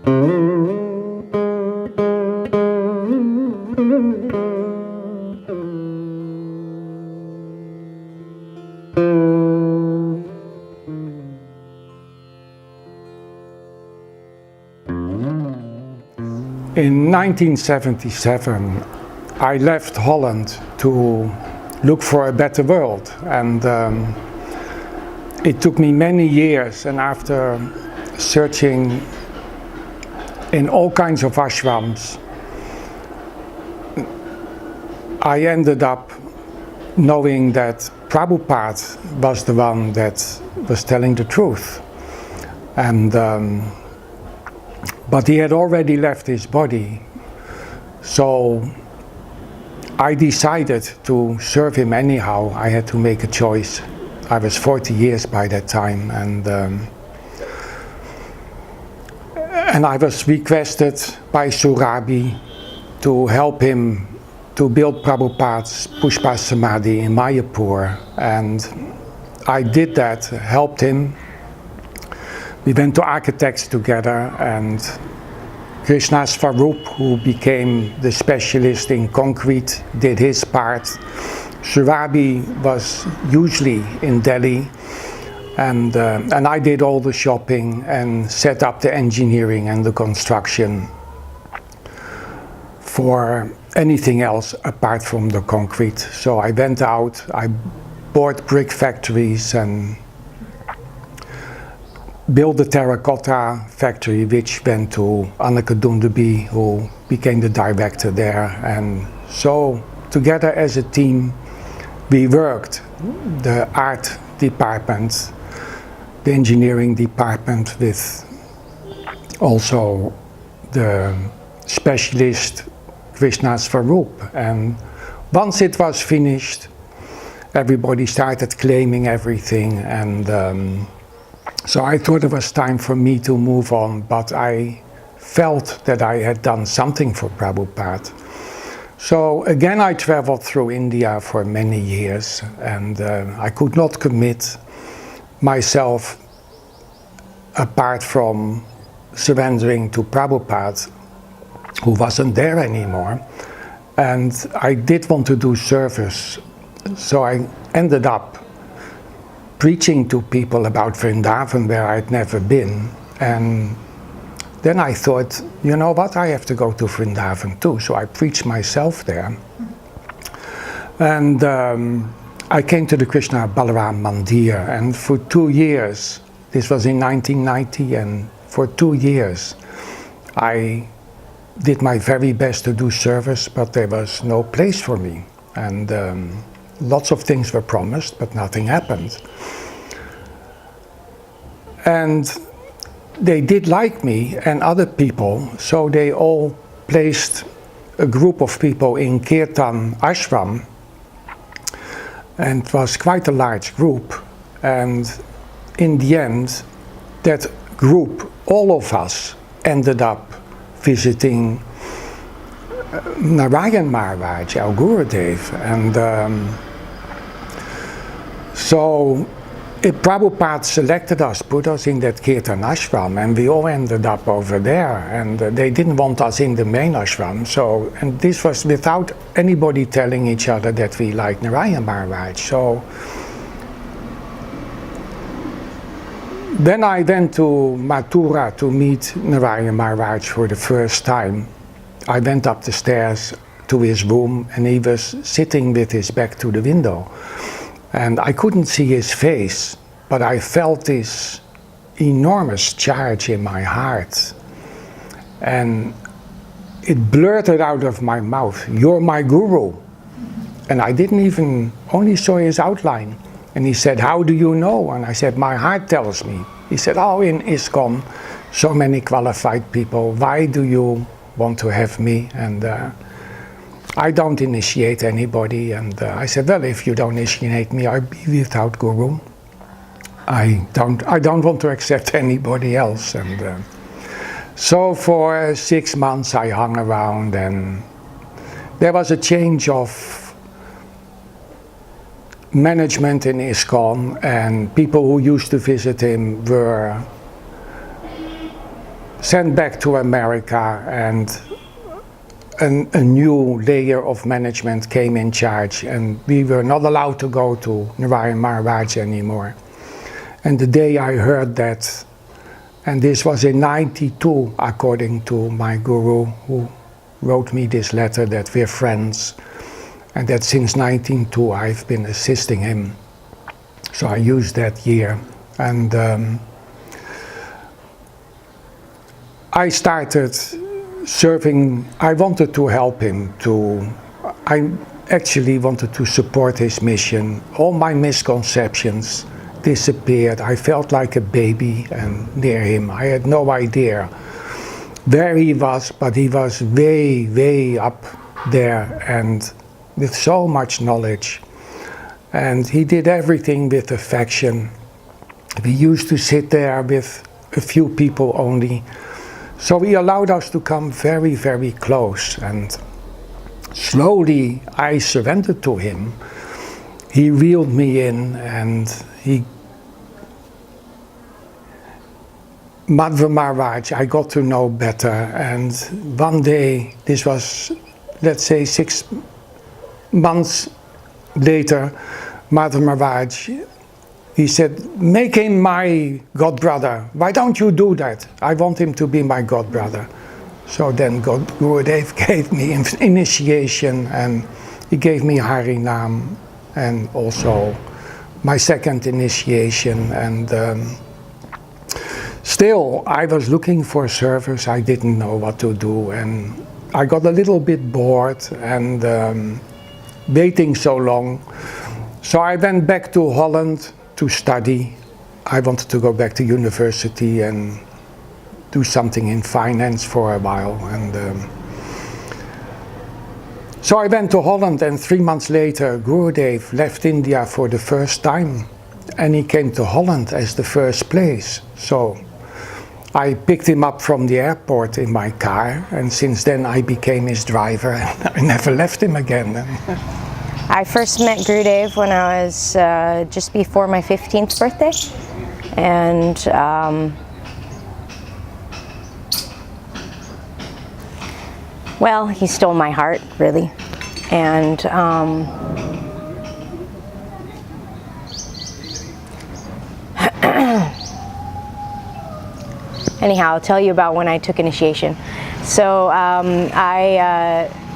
In 1977, I left Holland to look for a better world, and it took me many years, and after searching in all kinds of ashrams, I ended up knowing that Prabhupada was the one that was telling the truth. And but he had already left his body, so I decided to serve him anyhow. I had to make a choice. I was 40 years by that time, and I was requested by Surabi to help him to build Prabhupada's Pushpa Samadhi in Mayapur, and I did that, helped him. We went to architects together, and Krishna Swarup, who became the specialist in concrete, did his part. Surabi was usually in Delhi, and I did all the shopping and set up the engineering and the construction for anything else apart from the concrete. So I went out, I bought brick factories and built the terracotta factory, which went to Anneke Dunderby, who became the director there. And so together as a team, we worked, the art department, the engineering department, with also the specialist Krishna Swarup. And once it was finished, everybody started claiming everything, and so I thought it was time for me to move on, but I felt that I had done something for Prabhupada. So again I traveled through India for many years, and I could not commit myself apart from surrendering to Prabhupada, who wasn't there anymore. And I did want to do service, so I ended up preaching to people about Vrindavan, where I'd never been. And then I thought, you know what, I have to go to Vrindavan too. So I preached myself there. And I came to the Krishna Balaram Mandir, and for 2 years, this was in 1990, and for 2 years I did my very best to do service, but there was no place for me. And lots of things were promised, but nothing happened. And they did like me and other people, so they all placed a group of people in Kirtan Ashram, and it was quite a large group. And in the end, that group, all of us, ended up visiting Narayana Maharaj, our Gurudev. And so Prabhupada selected us, put us in that Kirtan ashram, and we all ended up over there. And they didn't want us in the main ashram. So, and this was without anybody telling each other that we liked Narayana Maharaj. So then I went to Mathura to meet Narayana Maharaj for the first time. I went up the stairs to his room, and he was sitting with his back to the window. And I couldn't see his face, but I felt this enormous charge in my heart. And it blurted out of my mouth, "You're my guru." And I didn't even, only saw his outline. And he said, "How do you know?" And I said, "My heart tells me." He said, "Oh, in ISKCON, so many qualified people, why do you want to have me?" And I don't initiate anybody. And I said, "Well, if you don't initiate me, I'll be without guru. I don't want to accept anybody else." And so for 6 months I hung around, and there was a change of management in ISKCON, and people who used to visit him were sent back to America, and a new layer of management came in charge, and we were not allowed to go to Narayana Maharaja anymore. And the day I heard that, and this was in '92, according to my guru, who wrote me this letter that we're friends, and that since 1902 I've been assisting him. So I used that year, and I started serving. I wanted to help him I actually wanted to support his mission. All my misconceptions disappeared. I felt like a baby and near him. I had no idea where he was, but he was way, way up there, and with so much knowledge. And he did everything with affection. We used to sit there with a few people only. So he allowed us to come very, very close, and slowly I surrendered to him. He reeled me in, and Madhva Maharaj, I got to know better, and one day, this was, let's say 6 months later, Madhva Maharaj, he said, make him my god brother. Why don't you do that? I want him to be my god brother. So then Gurudev gave me initiation, and he gave me Harinam, and also my second initiation. And still, I was looking for service. I didn't know what to do, and I got a little bit bored, and waiting so long. So I went back to Holland to study. I wanted to go back to university and do something in finance for a while. And so I went to Holland, and 3 months later Gurudev left India for the first time, and he came to Holland as the first place. So I picked him up from the airport in my car, and since then I became his driver, and I never left him again. I first met Gurudev when I was just before my 15th birthday, and well, he stole my heart, really. And anyhow, I'll tell you about when I took initiation. So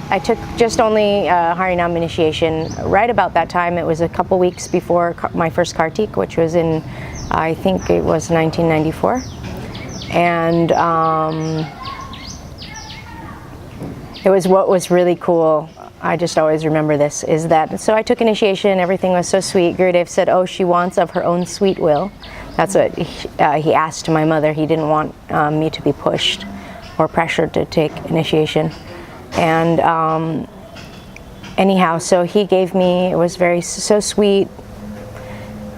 I took just only Harinam initiation. Right about that time, it was a couple weeks before my first Kartik, which was in, I think it was 1994. And it was what was really cool. I just always remember this, is that, so I took initiation, everything was so sweet. Gurudev said, oh, she wants of her own sweet will. That's what he asked my mother. He didn't want me to be pushed or pressured to take initiation. And anyhow, so he gave me, it was so sweet.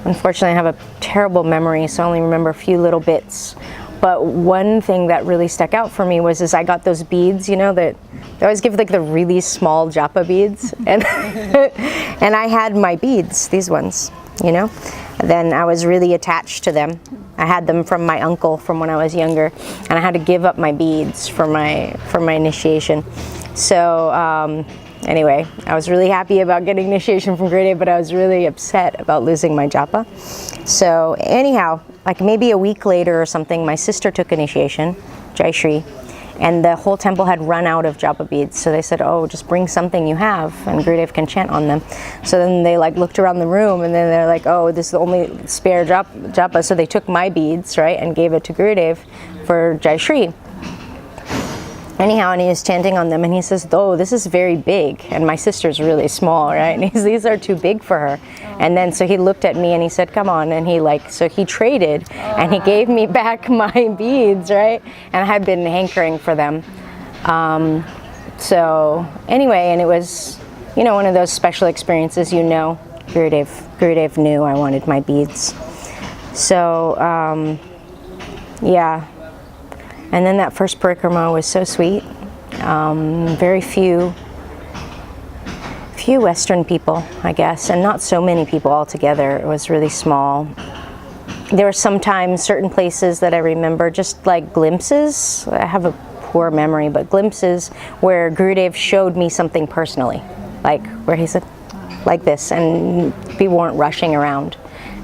Unfortunately, I have a terrible memory, so I only remember a few little bits. But one thing that really stuck out for me was I got those beads, you know, that they always give like the really small japa beads, and and I had my beads, these ones, you know. Then I was really attached to them. I had them from my uncle from when I was younger, and I had to give up my beads for my initiation. So anyway, I was really happy about getting initiation from Gurudev, but I was really upset about losing my japa. So anyhow, like maybe a week later or something, my sister took initiation, Jai Shri, and the whole temple had run out of japa beads. So they said, oh, just bring something you have, and Gurudev can chant on them. So then they like looked around the room, and then they're like, oh, this is the only spare japa. So they took my beads, right, and gave it to Gurudev for Jai Shri. Anyhow, and he was chanting on them, and he says, oh, this is very big, and my sister's really small, right? And these are too big for her. And then so he looked at me and he said, come on, and so he traded, and he gave me back my beads, right? And I had been hankering for them. So anyway, and it was, you know, one of those special experiences, you know. Gurudev knew I wanted my beads. So yeah. And then that first parikrama was so sweet. Very few Western people, I guess, and not so many people altogether. It was really small. there were sometimes certain places that I remember, just like glimpses. I have a poor memory, but glimpses where Gurudev showed me something personally, like where he said, like this, and people weren't rushing around.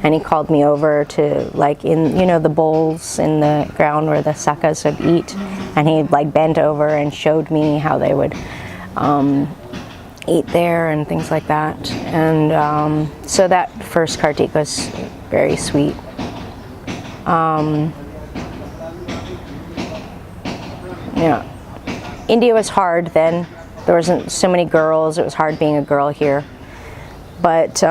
And he called me over to, like, in, you know, the bowls in the ground where the sakas would eat, and he like bent over and showed me how they would eat there and things like that. And so that first Kartik was very sweet. Yeah, India was hard then. There wasn't so many girls. It was hard being a girl here. But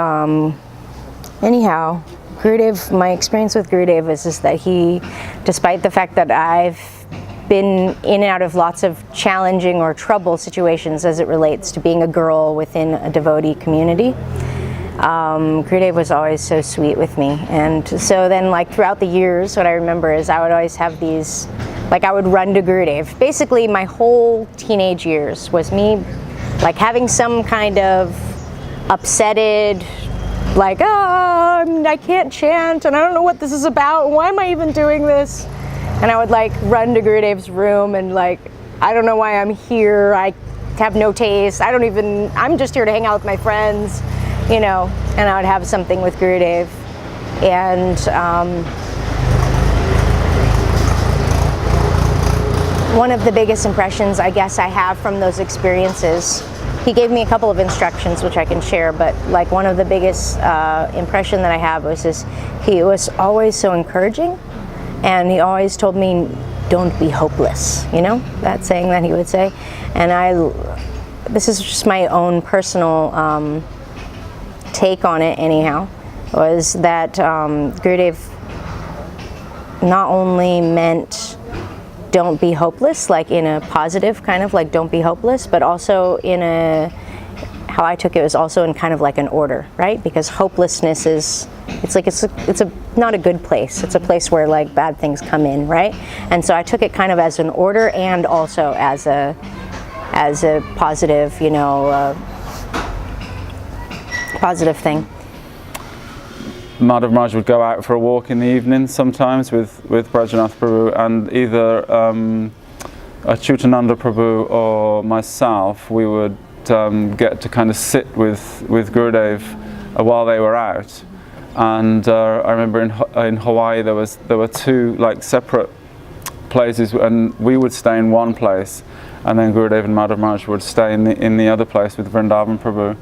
anyhow, Gurudev, my experience with Gurudev is that he, despite the fact that I've been in and out of lots of challenging or trouble situations as it relates to being a girl within a devotee community, Gurudev was always so sweet with me. And so then, like, throughout the years, what I remember is I would always have these, like, I would run to Gurudev. Basically, my whole teenage years was me, like, having some kind of upsetted, like, oh, I can't chant, and I don't know what this is about, why am I even doing this? And I would, like, run to Gurudev's room and, like, I don't know why I'm here, I have no taste, I'm just here to hang out with my friends, you know, and I would have something with Gurudev. And one of the biggest impressions I guess I have from those experiences, he gave me a couple of instructions which I can share, but like one of the biggest impression that I have was he was always so encouraging, and he always told me, don't be hopeless, you know, that saying that he would say. And this is just my own personal take on it anyhow, was that Gurudev not only meant don't be hopeless, like in a positive kind of like don't be hopeless, but also in a, how I took it was also in kind of like an order, right? Because hopelessness is, it's not a good place. It's a place where like bad things come in, right? And so I took it kind of as an order and also as a positive, you know, positive thing. Madhav Maharaj would go out for a walk in the evening sometimes with Brajanath Prabhu, and either Achyutananda Prabhu or myself, we would get to kind of sit with Gurudev while they were out. And I remember in Hawaii there were two like separate places, and we would stay in one place, and then Gurudev and Madhav Maharaj would stay in the other place with Vrindavan Prabhu.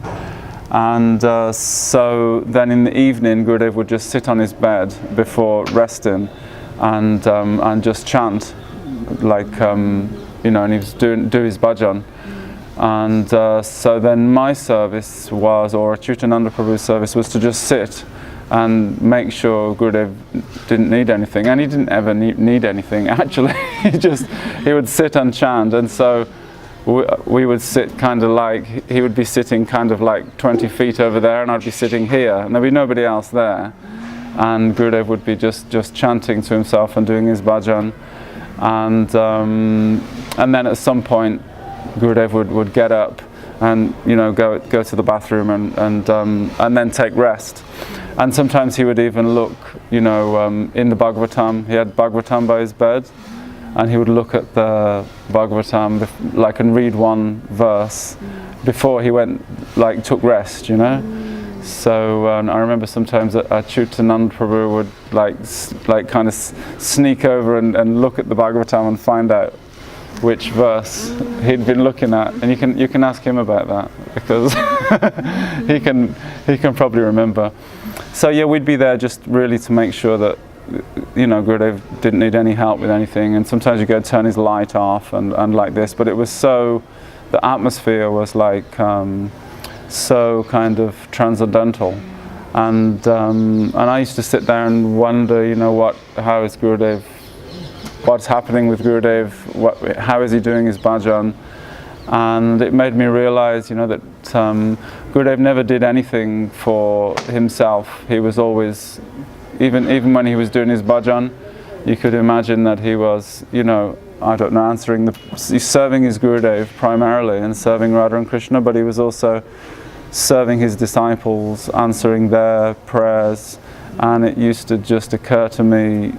And so then in the evening, Gurudev would just sit on his bed before resting and just chant, like, you know, and he was do his bhajan. And so then my service was, or Achyutananda Prabhu's service was to just sit and make sure Gurudev didn't need anything. And he didn't ever need anything, actually. he would sit and chant. And so we would sit kind of like, he would be sitting kind of like 20 feet over there, and I'd be sitting here, and there'd be nobody else there. And Gurudev would be just chanting to himself and doing his bhajan. And then at some point, Gurudev would get up and, you know, go to the bathroom and then take rest. And sometimes he would even look, you know, in the Bhagavatam. He had Bhagavatam by his bed, and he would look at the Bhagavatam, like, and read one verse before he went, like, took rest, you know. So I remember sometimes Achyutananda Prabhu would like kind of sneak over and look at the Bhagavatam and find out which verse he'd been looking at, and you can ask him about that, because he can probably remember. So yeah, we'd be there just really to make sure that, you know, Gurudev didn't need any help with anything, and sometimes you go turn his light off and like this, but it was so, the atmosphere was like so kind of transcendental, and I used to sit there and wonder, you know, how is Gurudev, what's happening with Gurudev, how is he doing his bhajan? And it made me realize, you know, that Gurudev never did anything for himself. He was always, even when he was doing his bhajan, you could imagine that he was, you know, I don't know, he's serving his Gurudev primarily and serving Radha and Krishna, but he was also serving his disciples, answering their prayers, and it used to just occur to me,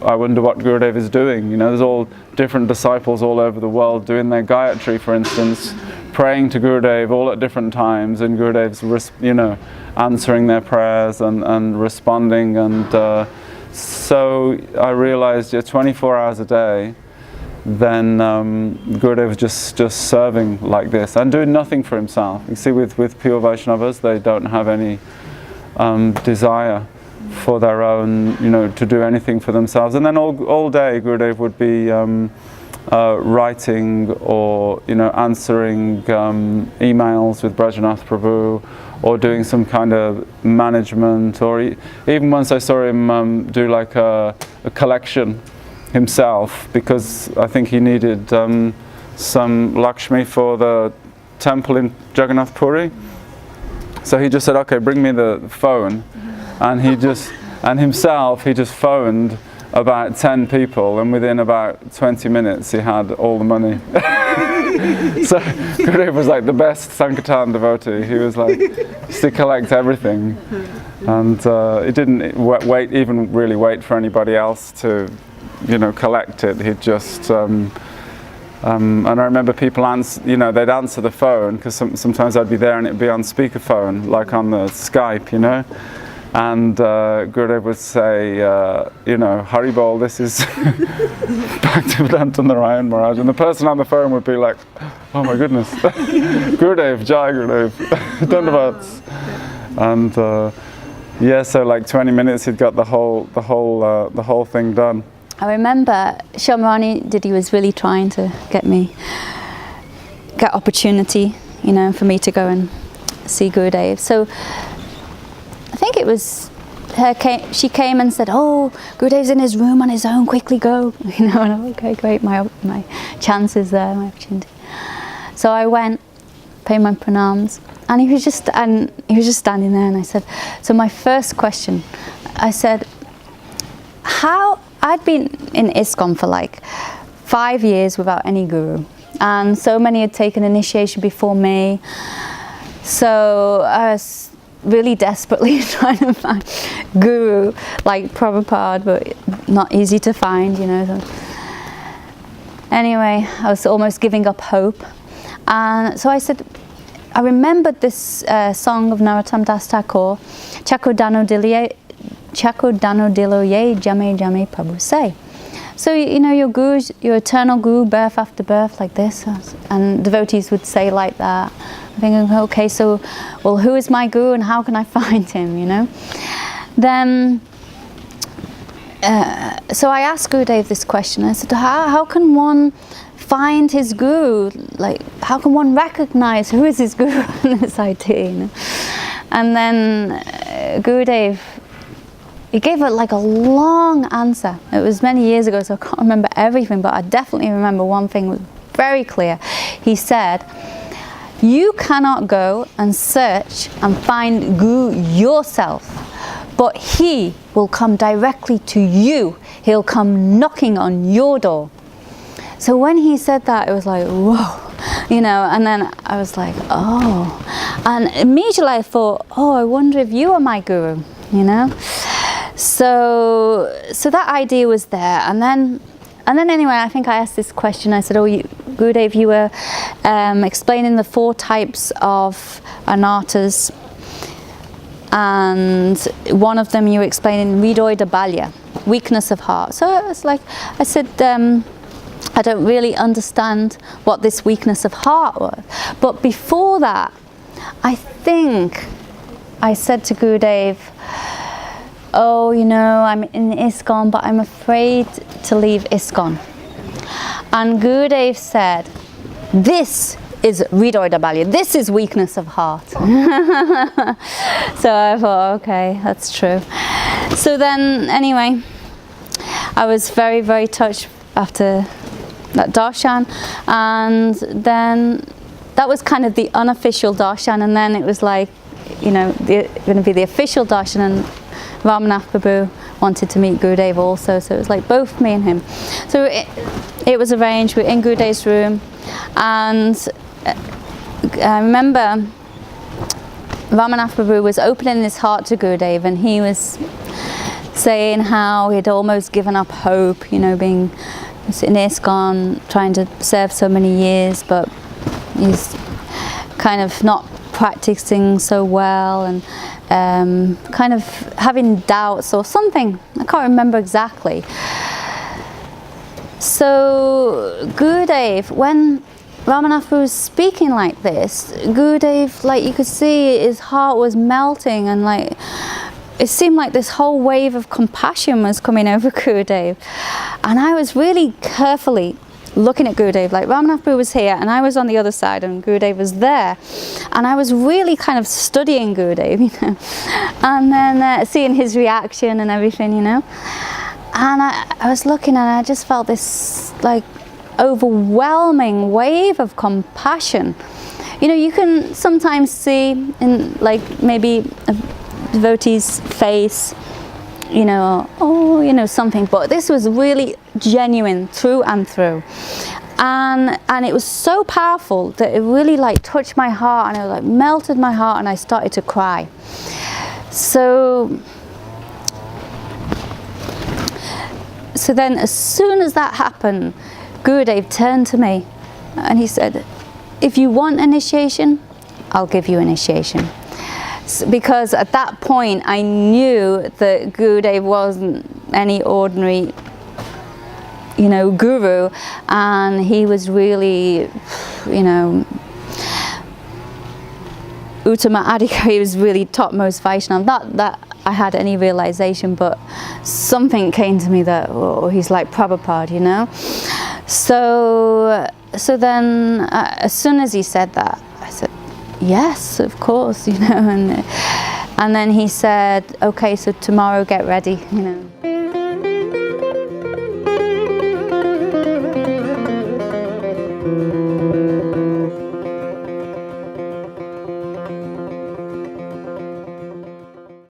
I wonder what Gurudev is doing. You know, there's all different disciples all over the world doing their Gayatri, for instance, praying to Gurudev all at different times, and Gurudev's, you know, answering their prayers and responding. And so I realized, 24 hours a day, then Gurudev was just serving like this and doing nothing for himself. You see, with pure Vaishnavas, they don't have any desire for their own, you know, to do anything for themselves. And then all day Gurudev would be writing or, you know, answering emails with Brajanath Prabhu, or doing some kind of management, or even once I saw him do like a collection himself, because I think he needed some Lakshmi for the temple in Jagannath Puri. So he just said, okay, bring me the phone. And he just phoned about 10 people, and within about 20 minutes he had all the money. So Gurudev was like the best Sankirtan devotee. He was like, used to collect everything. And he didn't even really wait for anybody else to, you know, collect it. He'd just, and I remember people they'd answer the phone, because sometimes I'd be there and it'd be on speakerphone, like on the Skype, you know. And Gurudev would say, you know, Haribol, this is Bhaktivedanta Narayana Maharaja. And the person on the phone would be like, oh my goodness, Gurudev, Jai Gurudev, Dandavats. And yeah, so like 20 minutes he'd got the whole thing done. I remember Shamarani Didi was really trying to get opportunity, you know, for me to go and see Gurudev. So I think it was she came and said, oh, Gurudev's in his room on his own, quickly go. You know, and I'm, okay, great, my chance is there, my opportunity. So I went, paid my pranams, and he was just standing there, and I said, so my first question, I said, I'd been in ISKCON for like 5 years without any guru, and so many had taken initiation before me, so I was really desperately trying to find guru like Prabhupada, but not easy to find, you know. So anyway, I was almost giving up hope, and so I said, I remembered this song of Narottam Das Thakur, Chako Dano Diloye Jame Jame Prabhu say. So, you know, your gurus, your eternal guru, birth after birth, like this, and devotees would say like that. I'm thinking, okay, so, well, who is my guru and how can I find him, you know? Then, so I asked Gurudev this question. I said, how can one find his guru? Like, how can one recognize who is his guru in this idea, you know? And then Gurudev, he gave it like a long answer. It was many years ago, so I can't remember everything, but I definitely remember one thing was very clear. He said, you cannot go and search and find Guru yourself, but he will come directly to you. He'll come knocking on your door. So when he said that, it was like, whoa, you know, and then I was like, oh. And immediately I thought, oh, I wonder if you are my guru, you know? So that idea was there, and then anyway, I think I asked this question. I said, oh, Gurudev, you were explaining the 4 types of anartas, and one of them you were explaining Hridoy Dabalya, weakness of heart. So it was like, I said, I don't really understand what this weakness of heart was. But before that, I think I said to Gurudev, oh, you know, I'm in ISKCON, but I'm afraid to leave ISKCON. And Gurudev said, this is Hridoy Dabalya, this is weakness of heart. So I thought, okay, that's true. So then, anyway, I was very, very touched after that darshan, and then that was kind of the unofficial darshan, and then it was like, you know, going to be the official darshan, and Ramanath Prabhu wanted to meet Gurudev also, so it was like both me and him. So it was arranged, we were in Gurudev's room, and I remember Ramanath Prabhu was opening his heart to Gurudev, and he was saying how he'd almost given up hope, you know, being in ISKCON, trying to serve so many years, but he's kind of not practicing so well, and kind of having doubts or something. I can't remember exactly. So Gurudev, when Ramanath was speaking like this, Gurudev, like you could see his heart was melting, and like it seemed like this whole wave of compassion was coming over Gurudev. And I was really carefully looking at Gurudev, like Ramanath Prabhu was here and I was on the other side and Gurudev was there, and I was really kind of studying Gurudev, you know, and then seeing his reaction and everything, you know, and I was looking and I just felt this like overwhelming wave of compassion. You know, you can sometimes see in like maybe a devotee's face, you know, oh, you know, something, but this was really genuine through and through, and it was so powerful that it really like touched my heart, and it like melted my heart, and I started to cry. So then as soon as that happened, Gurudev turned to me and he said, if you want initiation, I'll give you initiation. Because at that point I knew that Gurudev wasn't any ordinary, you know, guru, and he was really, you know, Uttama Adhikari. He was really topmost Vaishnava. Not that I had any realization, but something came to me that, oh, he's like Prabhupada, you know. So then as soon as he said that, I said, yes, of course, you know, and then he said, okay, so tomorrow get ready, you know.